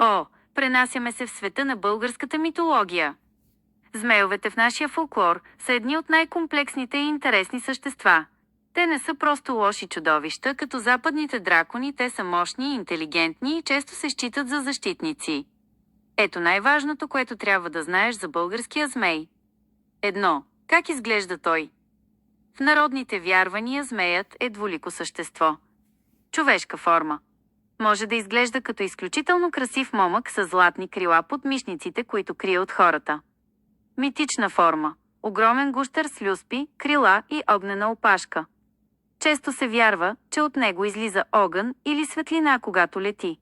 О, пренасяме се в света на българската митология. Змейовете в нашия фолклор са едни от най-комплексните и интересни същества. Те не са просто лоши чудовища, като западните дракони, те са мощни, интелигентни и често се считат за защитници. Ето най-важното, което трябва да знаеш за българския змей. 1. Как изглежда той? В народните вярвания змеят е двулико същество. Човешка форма. Може да изглежда като изключително красив момък с златни крила под мишниците, които крие от хората. Митична форма. Огромен гущер с люспи, крила и огнена опашка. Често се вярва, че от него излиза огън или светлина, когато лети.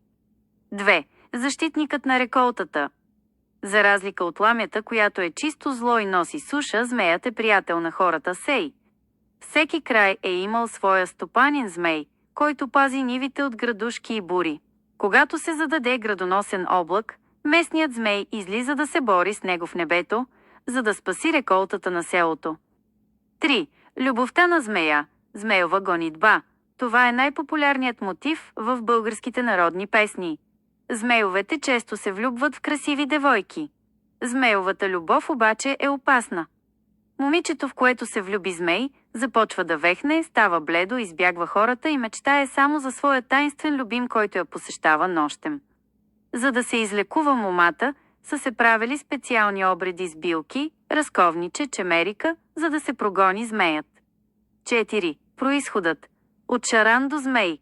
2. Защитникът на реколтата. За разлика от ламята, която е чисто зло и носи суша, змеят е приятел на хората сей. Всеки край е имал своя стопанин змей, който пази нивите от градушки и бури. Когато се зададе градоносен облак, местният змей излиза да се бори с него в небето, за да спаси реколтата на селото. 3. Любовта на змея. Змейова гонитба. Това е най-популярният мотив в българските народни песни. Змейовете често се влюбват в красиви девойки. Змейовата любов обаче е опасна. Момичето, в което се влюби змей, започва да вехне, става бледо, избягва хората и мечтае само за своя таинствен любим, който я посещава нощем. За да се излекува момата, са се правили специални обреди с билки, разковниче, чемерика, за да се прогони змеят. 4. Произходът. От шаран до змей.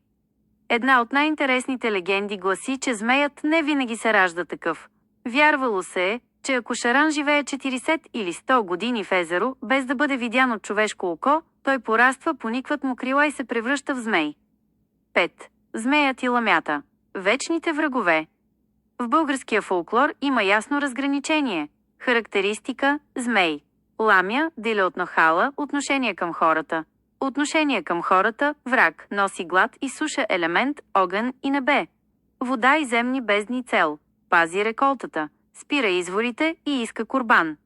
Една от най-интересните легенди гласи, че змеят не винаги се ражда такъв. Вярвало се е, че ако шаран живее 40 или 100 години в езеро, без да бъде видян от човешко око, той пораства, поникват му крила и се превръща в змей. 5. Змеят и ламята. Вечните врагове. В българския фолклор има ясно разграничение. Характеристика – змей. Ламя – делеотнохала, отношение към хората. Отношение към хората – враг, носи глад и суша елемент, огън и небе. Вода и земни бездни цел. Пази реколтата. Спира изворите и иска курбан.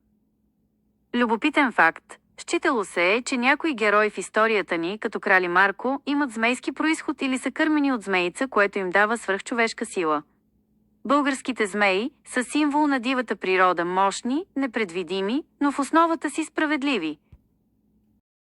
Любопитен факт. Считало се е, че някои герои в историята ни, като крали Марко, имат змейски произход или са кърмени от змеица, което им дава свръхчовешка сила. Българските змеи са символ на дивата природа, мощни, непредвидими, но в основата си справедливи.